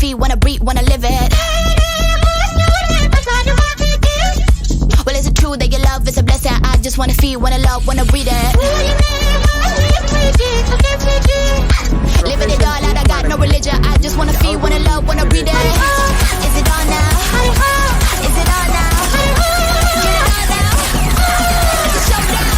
feel, wanna breathe, wanna live it. Well, is it true that your love is a blessing? I just wanna feel, wanna love, wanna breathe it. Living it all out, I got no religion. I just wanna feel, wanna love, wanna breathe it. Is it on now? Is it on now? Get it on now. It's a showdown.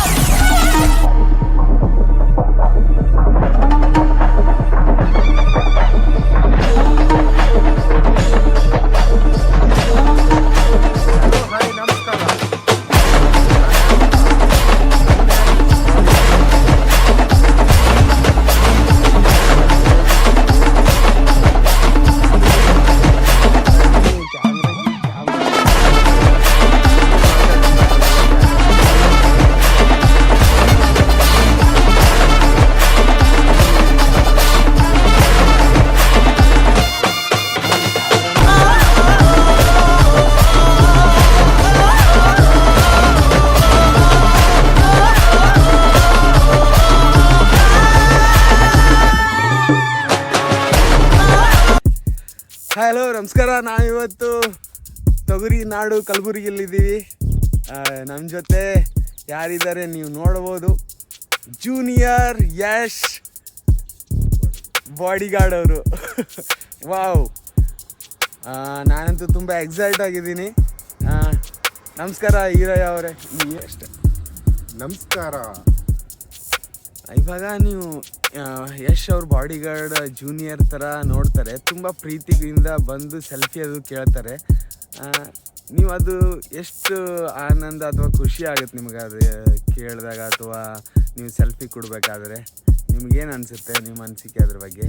Hello ನಮಸ್ಕಾರ. ನಾವಿವತ್ತು ತೊಗರಿ ನಾಡು ಕಲಬುರಗಿಯಲ್ಲಿದ್ದೀವಿ. ನಮ್ಮ ಜೊತೆ ಯಾರಿದ್ದಾರೆ ನೀವು ನೋಡ್ಬೋದು. Junior Yash bodyguard ಅವರು. Wow, ನಾನಂತೂ ತುಂಬ ಎಕ್ಸೈಟ್ ಆಗಿದ್ದೀನಿ. ನಮಸ್ಕಾರ ಹೀರಯ್ಯ ಅವರೇ. ನೀವು ಅಷ್ಟೇ ನಮಸ್ಕಾರ. ಇವಾಗ ನೀವು ಯಶ್ ಅವ್ರ ಬಾಡಿಗಾರ್ಡ್ ಜೂನಿಯರ್ ಥರ ನೋಡ್ತಾರೆ, ತುಂಬ ಪ್ರೀತಿಯಿಂದ ಬಂದು ಸೆಲ್ಫಿ ಅದು ಕೇಳ್ತಾರೆ. ನೀವು ಅದು ಎಷ್ಟು ಆನಂದ ಅಥವಾ ಖುಷಿ ಆಗುತ್ತೆ ನಿಮಗೆ ಅದು ಕೇಳಿದಾಗ, ಅಥವಾ ನೀವು ಸೆಲ್ಫಿ ಕೊಡಬೇಕಾದ್ರೆ ನಿಮ್ಗೇನು ಅನಿಸುತ್ತೆ, ನಿಮ್ಮ ಅನಿಸಿಕೆ ಅದ್ರ ಬಗ್ಗೆ?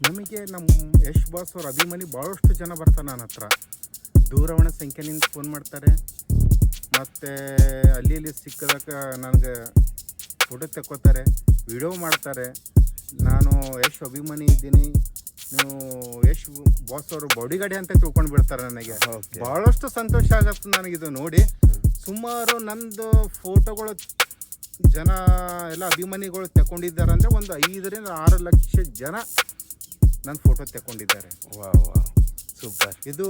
ನಮಗೆ ನಮ್ಮ ಯಶ್ ಬಾಸ್ ಅವ್ರ ಅಭಿಮಾನಿ ಭಾಳಷ್ಟು ಜನ ಬರ್ತಾರೆ ನನ್ನ ಹತ್ರ. ದೂರವಾಣಿ ಸಂಖ್ಯೆನಿಂದ ಫೋನ್ ಮಾಡ್ತಾರೆ, ಮತ್ತು ಅಲ್ಲಿ ಇಲ್ಲಿ ಸಿಕ್ಕದಾಗ ನನಗೆ ಫೋಟೋ ತೆಕ್ಕೋತಾರೆ, ವಿಡಿಯೋ ಮಾಡ್ತಾರೆ. ನಾನು ಯಶ್ ಅಭಿಮಾನಿ ಇದ್ದೀನಿ, ನೀವು ಯಶ್ ಬಾಸ್ ಅವರು ಬಾಡಿಗಾರ್ಡ್ ಅಂತ ತಿಳ್ಕೊಂಡು ಬಿಡ್ತಾರೆ ನನಗೆ. ಭಾಳಷ್ಟು ಸಂತೋಷ ಆಗತ್ತೆ ನನಗಿದು ನೋಡಿ. ಸುಮಾರು ನಂದು ಫೋಟೋಗಳು ಜನ ಎಲ್ಲ ಅಭಿಮಾನಿಗಳು ತಗೊಂಡಿದ್ದಾರೆ ಅಂದರೆ ಒಂದು 5-6 ಲಕ್ಷ ಜನ ನನ್ನ ಫೋಟೋ ತಗೊಂಡಿದ್ದಾರೆ. ಸೂಪರ್. ಇದು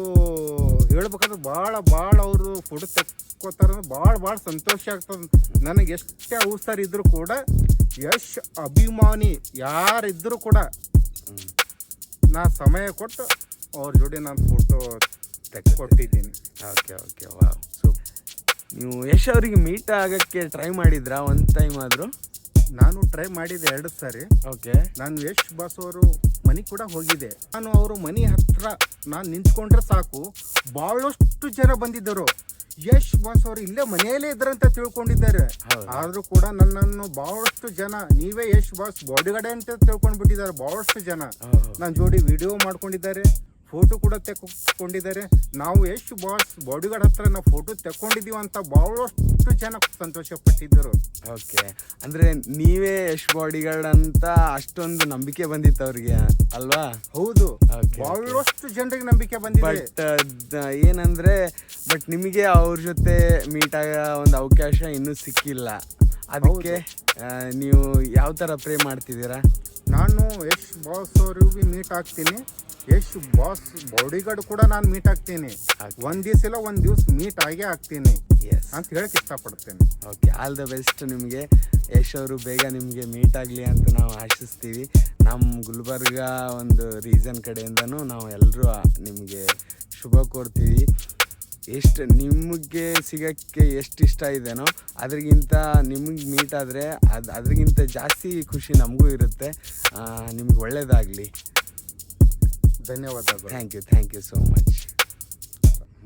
ಹೇಳ್ಬೇಕಾದ್ರೆ ಭಾಳ ಅವರು ಫೋಟೋ ತೆಕ್ಕೋತಾರೆ, ಭಾಳ ಸಂತೋಷ ಆಗ್ತದೆ ನನಗೆ. ಎಷ್ಟೇ ಅವಸರ ಇದ್ದರೂ ಕೂಡ ಯಶ್ ಅಭಿಮಾನಿ ಯಾರಿದ್ದರೂ ಕೂಡ ನಾ ಸಮಯ ಕೊಟ್ಟು ಅವ್ರ ಜೋಡಿ ನಾನು ಫೋಟೋ ಕೊಟ್ಟಿದ್ದೀನಿ. Okay wow super. ನೀವು ಯಶ್ ಅವರಿಗೆ ಮೀಟ್ ಆಗೋಕ್ಕೆ ಟ್ರೈ ಮಾಡಿದ್ರಾ ಒಂದು ಟೈಮ್ ಆದರೂ? ನಾನು ಟ್ರೈ ಮಾಡಿದ್ದೆ 2 ಸಾರಿ. ಓಕೆ. ನಾನು ಯಶ್ ಬಾಸ್ ಅವರು ಮನೆ ಕೂಡ ಹೋಗಿದ್ದೆ. ನಾನು ಅವರು ಮನೆ ಹತ್ರ ನಾನು ನಿಂತ್ಕೊಂಡ್ರೆ ಸಾಕು, ಭಾಳಷ್ಟು ಜನ ಬಂದಿದ್ದರು. ಯಶ್ ಬಾಸ್ ಅವರು ಇಲ್ಲೇ ಮನೆಯಲ್ಲೇ ಇದ್ರಂತ ತಿಳ್ಕೊಂಡಿದ್ದಾರೆ. ಆದರೂ ಕೂಡ ನನ್ನನ್ನು ಭಾಳಷ್ಟು ಜನ ನೀವೇ ಯಶ್ ಬಾಸ್ ಬಾಡಿಗಾರ್ಡ್ ಅಂತ ತಿಳ್ಕೊಂಡ್ಬಿಟ್ಟಿದ್ದಾರೆ. ಭಾಳಷ್ಟು ಜನ ನನ್ನ ಜೋಡಿ ವಿಡಿಯೋ ಮಾಡ್ಕೊಂಡಿದ್ದಾರೆ, ಫೋಟೋ ಕೂಡ ತೆಕ್ಕೊಂಡಿದ್ದಾರೆ. ನಾವು ಯಶ್ ಬಾಸ್ ಬಾಡಿಗಾರ್ಡ್ ಹತ್ರ ನಾವು ಫೋಟೋ ತೆಕ್ಕೊಂಡಿದ್ದೀವಿ ಅಂತ ಭಾಳಷ್ಟು ಜನ ಸಂತೋಷ ಪಟ್ಟಿದ್ದರು. ಓಕೆ, ಅಂದರೆ ನೀವೇ ಯಶ್ ಬಾಡಿಗಾರ್ಡ್ ಅಂತ ಅಷ್ಟೊಂದು ನಂಬಿಕೆ ಬಂದಿತ್ತು ಅವ್ರಿಗೆ ಅಲ್ವಾ? ಹೌದು, ಭಾಳಷ್ಟು ಜನರಿಗೆ ನಂಬಿಕೆ ಬಂದಿದೆ. ಏನಂದ್ರೆ ಬಟ್ ನಿಮಗೆ ಅವ್ರ ಜೊತೆ ಮೀಟ್ ಆಗೋ ಒಂದು ಅವಕಾಶ ಇನ್ನೂ ಸಿಕ್ಕಿಲ್ಲ. ಅದಕ್ಕೆ ನೀವು ಯಾವ ಥರ ಪ್ರೇ ಮಾಡ್ತಿದ್ದೀರಾ? ನಾನು ಯಶ್ ಬಾಸ್ ಅವ್ರಿಗೆ ಮೀಟ್ ಆಗ್ತೀನಿ, ಯಶ್ ಬಾಸ್ ಬಾಡಿಗಾರ್ಡ್ ಕೂಡ ನಾನು ಮೀಟ್ ಆಗ್ತೀನಿ. ಒಂದು ದಿವಸ ಇಲ್ಲ ಒಂದು ದಿವಸ ಮೀಟ್ ಆಗೇ ಆಗ್ತೀನಿ ಅಂತ ಹೇಳಕ್ಕೆ ಇಷ್ಟಪಡ್ತೇನೆ. ಓಕೆ, ಆಲ್ ದ ಬೆಸ್ಟ್ ನಿಮಗೆ. ಯಶ್ ಅವರು ಬೇಗ ನಿಮಗೆ ಮೀಟ್ ಆಗಲಿ ಅಂತ ನಾವು ಆಶಿಸ್ತೀವಿ. ನಮ್ಮ ಗುಲ್ಬರ್ಗ ಒಂದು ರೀಸನ್ ಕಡೆಯಿಂದನೂ ನಾವು ಎಲ್ಲರೂ ನಿಮಗೆ ಶುಭ ಕೋರ್ತೀವಿ. ಎಷ್ಟು ನಿಮಗೆ ಸಿಗೋಕ್ಕೆ ಎಷ್ಟು ಇಷ್ಟ ಇದೆನೋ ಅದ್ರಿಗಿಂತ ನಿಮಗೆ ಮೀಟ್ ಆದರೆ ಅದ್ರಿಗಿಂತ ಜಾಸ್ತಿ ಖುಷಿ ನಮಗೂ ಇರುತ್ತೆ. ನಿಮ್ಗೆ ಒಳ್ಳೆಯದಾಗಲಿ. ಧನ್ಯವಾದಗಳು. Thank you so much.